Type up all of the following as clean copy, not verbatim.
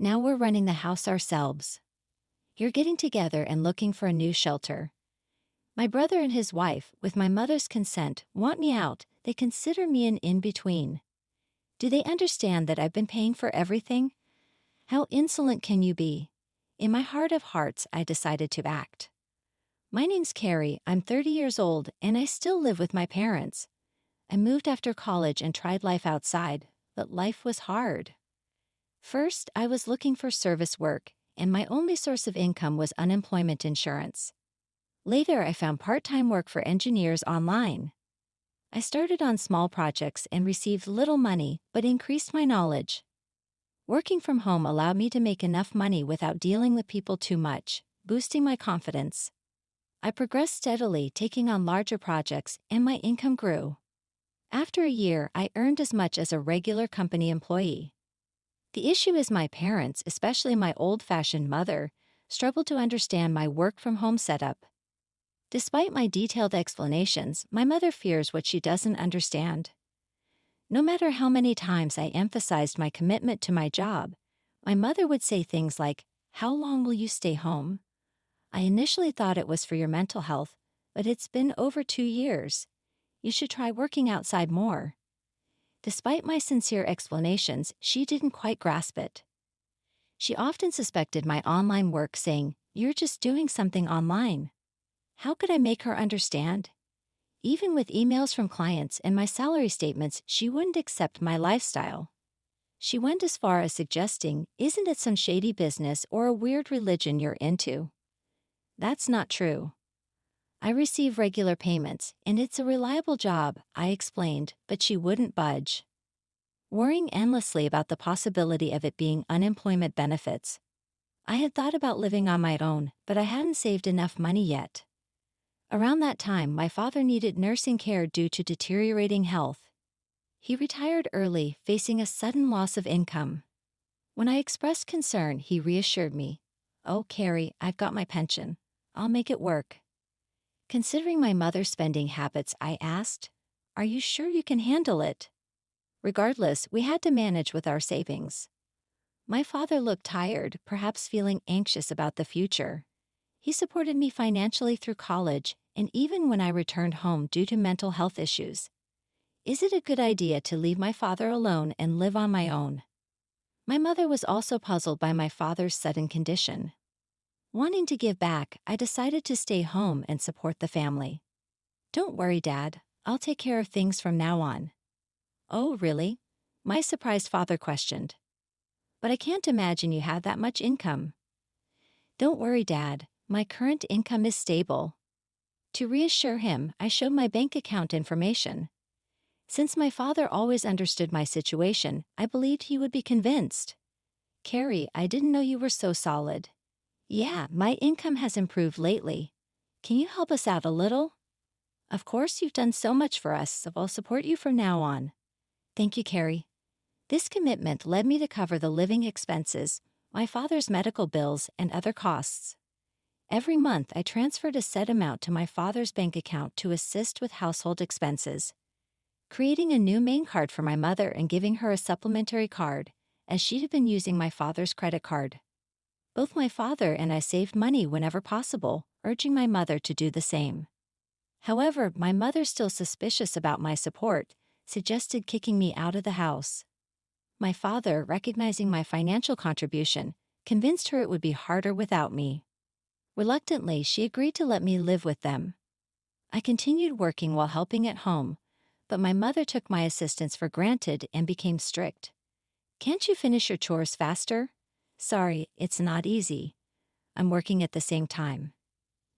Now we're running the house ourselves. You're getting together and looking for a new shelter. My brother and his wife, with my mother's consent, want me out. They consider me an in-between. Do they understand that I've been paying for everything? How insolent can you be? In my heart of hearts, I decided to act. My name's Carrie, I'm 30 years old, and I still live with my parents. I moved after college and tried life outside, but life was hard. First, I was looking for service work, and my only source of income was unemployment insurance. Later, I found part-time work for engineers online. I started on small projects and received little money, but increased my knowledge. Working from home allowed me to make enough money without dealing with people too much, boosting my confidence. I progressed steadily, taking on larger projects, and my income grew. After a year, I earned as much as a regular company employee. The issue is my parents, especially my old-fashioned mother, struggled to understand my work-from-home setup. Despite my detailed explanations, my mother fears what she doesn't understand. No matter how many times I emphasized my commitment to my job, my mother would say things like, "How long will you stay home? I initially thought it was for your mental health, but it's been over 2 years. You should try working outside more." Despite my sincere explanations, she didn't quite grasp it. She often suspected my online work, saying, "You're just doing something online." How could I make her understand? Even with emails from clients and my salary statements, she wouldn't accept my lifestyle. She went as far as suggesting, "Isn't it some shady business or a weird religion you're into?" That's not true. I receive regular payments, and it's a reliable job, I explained, but she wouldn't budge. Worrying endlessly about the possibility of it being unemployment benefits. I had thought about living on my own, but I hadn't saved enough money yet. Around that time, my father needed nursing care due to deteriorating health. He retired early, facing a sudden loss of income. When I expressed concern, he reassured me, "Oh, Carrie, I've got my pension. I'll make it work." Considering my mother's spending habits, I asked, "Are you sure you can handle it?" Regardless, we had to manage with our savings. My father looked tired, perhaps feeling anxious about the future. He supported me financially through college, and even when I returned home due to mental health issues. Is it a good idea to leave my father alone and live on my own? My mother was also puzzled by my father's sudden condition. Wanting to give back, I decided to stay home and support the family. "Don't worry, Dad. I'll take care of things from now on." "Oh, really?" my surprised father questioned. "But I can't imagine you have that much income." "Don't worry, Dad. My current income is stable." To reassure him, I showed my bank account information. Since my father always understood my situation, I believed he would be convinced. "Carrie, I didn't know you were so solid." "Yeah, my income has improved lately. Can you help us out a little?" "Of course, you've done so much for us, so I'll support you from now on." "Thank you, Carrie." This commitment led me to cover the living expenses, my father's medical bills, and other costs. Every month, I transferred a set amount to my father's bank account to assist with household expenses. Creating a new main card for my mother and giving her a supplementary card, as she had been using my father's credit card. Both my father and I saved money whenever possible, urging my mother to do the same. However, my mother, still suspicious about my support, suggested kicking me out of the house. My father, recognizing my financial contribution, convinced her it would be harder without me. Reluctantly, she agreed to let me live with them. I continued working while helping at home, but my mother took my assistance for granted and became strict. "Can't you finish your chores faster?" "Sorry, it's not easy. I'm working at the same time."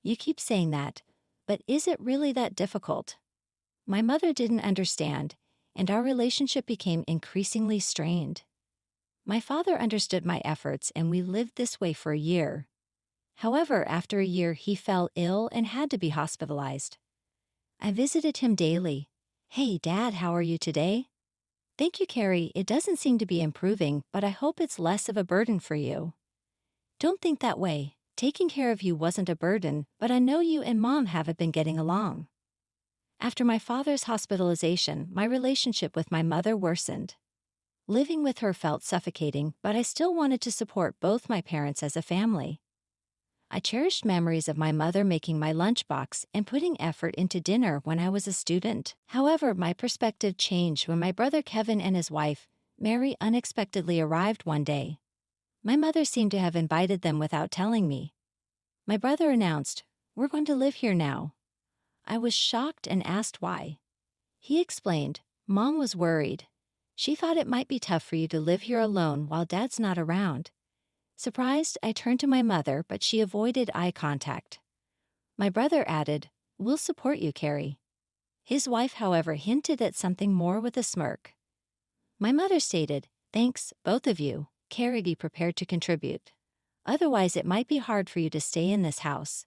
"You keep saying that, but is it really that difficult?" My mother didn't understand, and our relationship became increasingly strained. My father understood my efforts, and we lived this way for a year. However, after a year, he fell ill and had to be hospitalized. I visited him daily. "Hey, Dad, how are you today?" "Thank you, Carrie. It doesn't seem to be improving, but I hope it's less of a burden for you." "Don't think that way. Taking care of you wasn't a burden, but I know you and Mom haven't been getting along." After my father's hospitalization, my relationship with my mother worsened. Living with her felt suffocating, but I still wanted to support both my parents as a family. I cherished memories of my mother making my lunchbox and putting effort into dinner when I was a student. However, my perspective changed when my brother Kevin and his wife, Mary, unexpectedly arrived one day. My mother seemed to have invited them without telling me. My brother announced, "We're going to live here now." I was shocked and asked why. He explained, "Mom was worried. She thought it might be tough for you to live here alone while Dad's not around." Surprised, I turned to my mother, but she avoided eye contact. My brother added, "We'll support you, Carrie." His wife, however, hinted at something more with a smirk. My mother stated, "Thanks, both of you. Carrie, be prepared to contribute. Otherwise, it might be hard for you to stay in this house."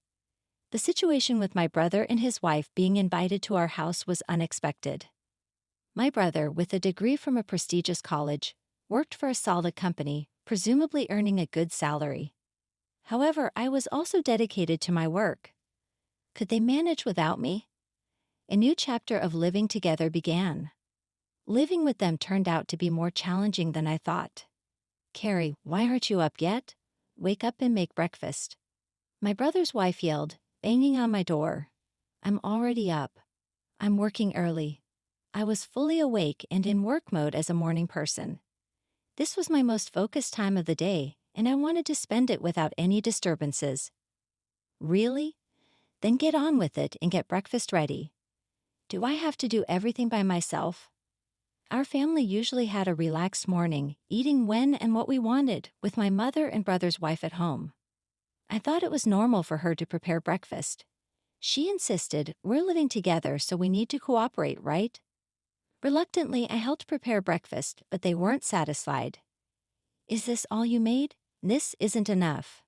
The situation with my brother and his wife being invited to our house was unexpected. My brother, with a degree from a prestigious college, worked for a solid company, presumably earning a good salary. However, I was also dedicated to my work. Could they manage without me? A new chapter of living together began. Living with them turned out to be more challenging than I thought. "Carrie, why aren't you up yet? Wake up and make breakfast." My brother's wife yelled, banging on my door. "I'm already up. I'm working early." I was fully awake and in work mode as a morning person. This was my most focused time of the day, and I wanted to spend it without any disturbances. "Really? Then get on with it and get breakfast ready." Do I have to do everything by myself? Our family usually had a relaxed morning, eating when and what we wanted, with my mother and brother's wife at home. I thought it was normal for her to prepare breakfast. She insisted, "We're living together, so we need to cooperate, right?" Reluctantly, I helped prepare breakfast, but they weren't satisfied. "Is this all you made? This isn't enough."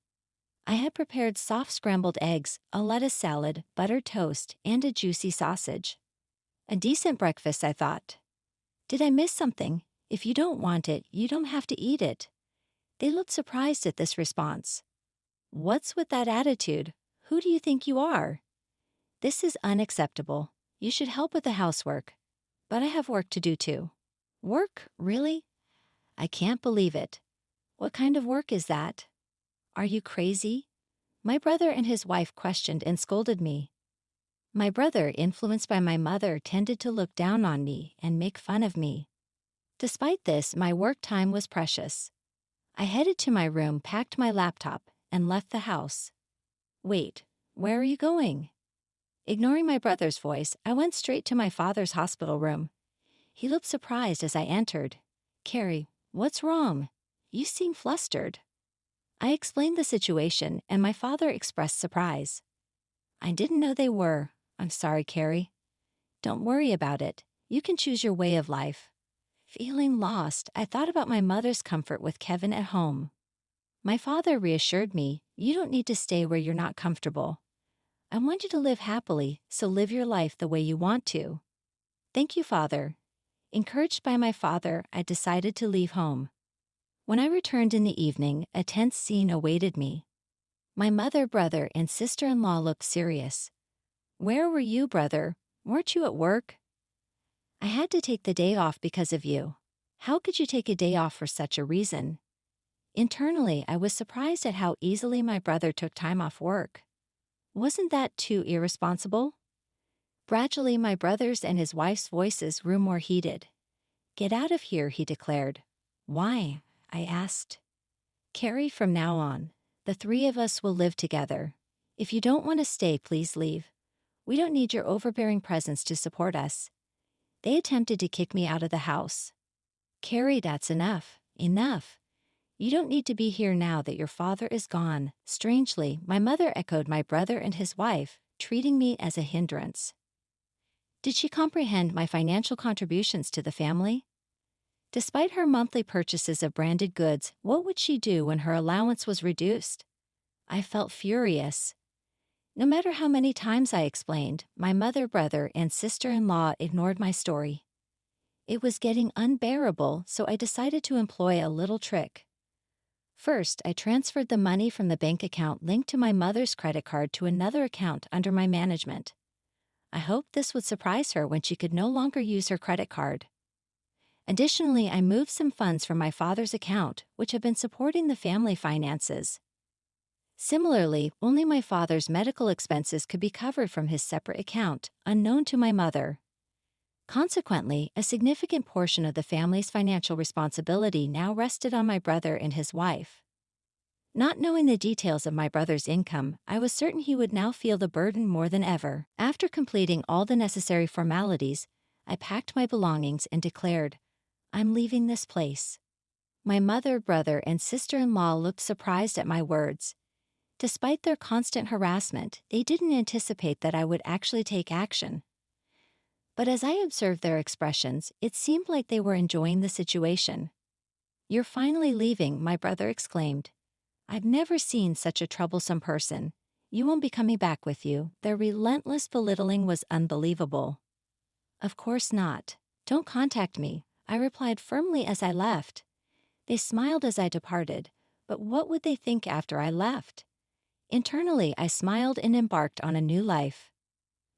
I had prepared soft scrambled eggs, a lettuce salad, buttered toast, and a juicy sausage. A decent breakfast, I thought. Did I miss something? If you don't want it, you don't have to eat it. They looked surprised at this response. "What's with that attitude? Who do you think you are?" "This is unacceptable. You should help with the housework." "But I have work to do too." "Work? Really? I can't believe it. What kind of work is that?" "Are you crazy?" My brother and his wife questioned and scolded me. My brother, influenced by my mother, tended to look down on me and make fun of me. Despite this, my work time was precious. I headed to my room, packed my laptop, and left the house. "Wait, where are you going?" Ignoring my brother's voice, I went straight to my father's hospital room. He looked surprised as I entered. "Carrie, what's wrong? You seem flustered." I explained the situation, and my father expressed surprise. "I didn't know they were. I'm sorry, Carrie." "Don't worry about it. You can choose your way of life." Feeling lost, I thought about my mother's comfort with Kevin at home. My father reassured me, "You don't need to stay where you're not comfortable. I want you to live happily, so live your life the way you want to." "Thank you, Father." Encouraged by my father, I decided to leave home. When I returned in the evening, a tense scene awaited me. My mother, brother, and sister-in-law looked serious. "Where were you, brother? Weren't you at work?" "I had to take the day off because of you." "How could you take a day off for such a reason?" Internally, I was surprised at how easily my brother took time off work. Wasn't that too irresponsible? Gradually, my brother's and his wife's voices grew more heated. "Get out of here," he declared. "Why?" I asked. "Carrie, from now on, the three of us will live together. If you don't want to stay, please leave. We don't need your overbearing presence to support us." They attempted to kick me out of the house. "Carrie, that's enough. Enough. You don't need to be here now that your father is gone." Strangely, my mother echoed my brother and his wife, treating me as a hindrance. Did she comprehend my financial contributions to the family? Despite her monthly purchases of branded goods, what would she do when her allowance was reduced? I felt furious. No matter how many times I explained, my mother, brother, and sister-in-law ignored my story. It was getting unbearable, so I decided to employ a little trick. First, I transferred the money from the bank account linked to my mother's credit card to another account under my management. I hoped this would surprise her when she could no longer use her credit card. Additionally, I moved some funds from my father's account, which have been supporting the family finances. Similarly, only my father's medical expenses could be covered from his separate account, unknown to my mother. Consequently, a significant portion of the family's financial responsibility now rested on my brother and his wife. Not knowing the details of my brother's income, I was certain he would now feel the burden more than ever. After completing all the necessary formalities, I packed my belongings and declared, "I'm leaving this place." My mother, brother, and sister-in-law looked surprised at my words. Despite their constant harassment, they didn't anticipate that I would actually take action. But as I observed their expressions, it seemed like they were enjoying the situation. "You're finally leaving," my brother exclaimed. "I've never seen such a troublesome person. You won't be coming back with you." Their relentless belittling was unbelievable. "Of course not. Don't contact me," I replied firmly as I left. They smiled as I departed, but what would they think after I left? Internally, I smiled and embarked on a new life.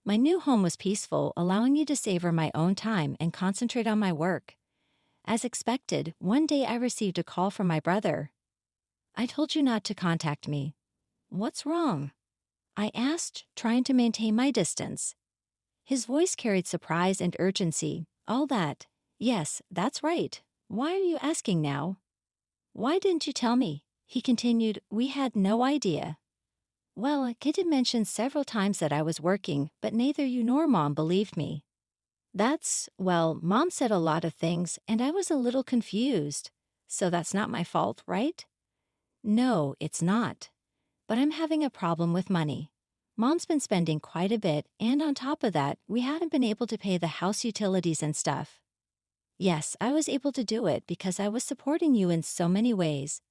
My new home was peaceful, allowing me to savor my own time and concentrate on my work. As expected, one day I received a call from my brother. "I told you not to contact me." "What's wrong?" I asked, trying to maintain my distance. His voice carried surprise and urgency, all that. "Yes, that's right. Why are you asking now?" "Why didn't you tell me?" he continued. "We had no idea." "Well, Kid had mentioned several times that I was working, but neither you nor Mom believed me." Well, Mom said a lot of things, and I was a little confused. So that's not my fault, right? "No, it's not. But I'm having a problem with money. Mom's been spending quite a bit, and on top of that, we haven't been able to pay the house utilities and stuff." "Yes, I was able to do it because I was supporting you in so many ways.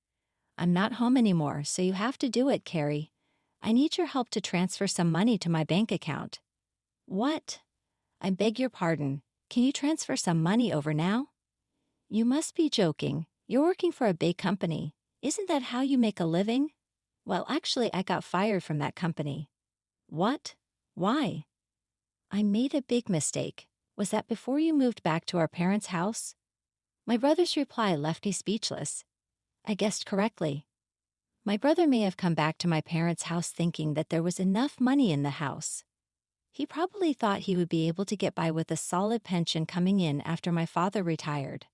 I'm not home anymore, so you have to do it, Carrie. I need your help to transfer some money to my bank account." "What?" "I beg your pardon. Can you transfer some money over now?" "You must be joking. You're working for a big company. Isn't that how you make a living?" "Well, actually, I got fired from that company." "What? Why?" "I made a big mistake." "Was that before you moved back to our parents' house?" My brother's reply left me speechless. I guessed correctly. My brother may have come back to my parents' house thinking that there was enough money in the house. He probably thought he would be able to get by with a solid pension coming in after my father retired.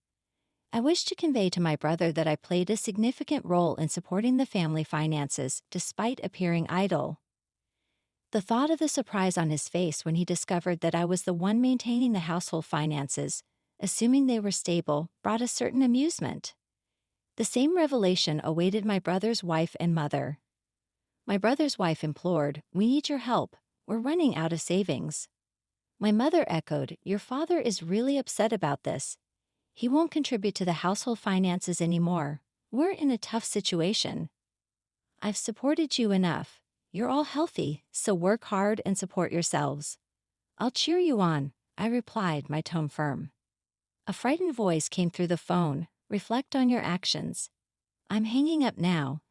I wish to convey to my brother that I played a significant role in supporting the family finances despite appearing idle. The thought of the surprise on his face when he discovered that I was the one maintaining the household finances, assuming they were stable, brought a certain amusement. The same revelation awaited my brother's wife and mother. My brother's wife implored, "We need your help. We're running out of savings." My mother echoed, "Your father is really upset about this. He won't contribute to the household finances anymore. We're in a tough situation. I've supported you enough. You're all healthy, so work hard and support yourselves." "I'll cheer you on," I replied, my tone firm. A frightened voice came through the phone. "Reflect on your actions." "I'm hanging up now."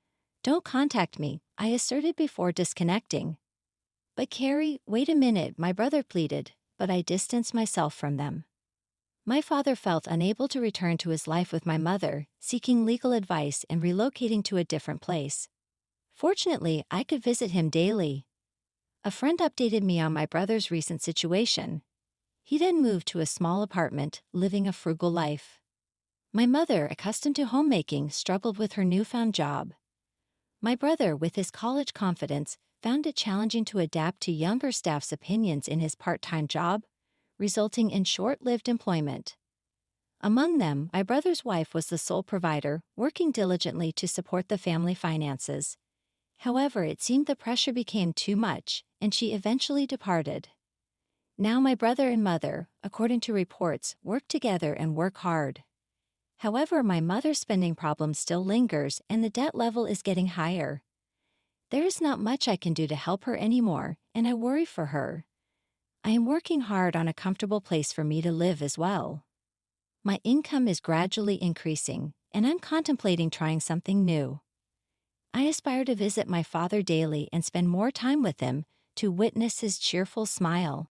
"Don't contact me," I asserted before disconnecting. "But Carrie, wait a minute," my brother pleaded, but I distanced myself from them. My father felt unable to return to his life with my mother, seeking legal advice and relocating to a different place. Fortunately, I could visit him daily. A friend updated me on my brother's recent situation. He then moved to a small apartment, living a frugal life. My mother, accustomed to homemaking, struggled with her newfound job. My brother, with his college confidence, found it challenging to adapt to younger staff's opinions in his part-time job, resulting in short-lived employment. Among them, my brother's wife was the sole provider, working diligently to support the family finances. However, it seemed the pressure became too much, and she eventually departed. Now my brother and mother, according to reports, work together and work hard. However, my mother's spending problem still lingers and the debt level is getting higher. There is not much I can do to help her anymore, and I worry for her. I am working hard on a comfortable place for me to live as well. My income is gradually increasing, and I'm contemplating trying something new. I aspire to visit my father daily and spend more time with him to witness his cheerful smile.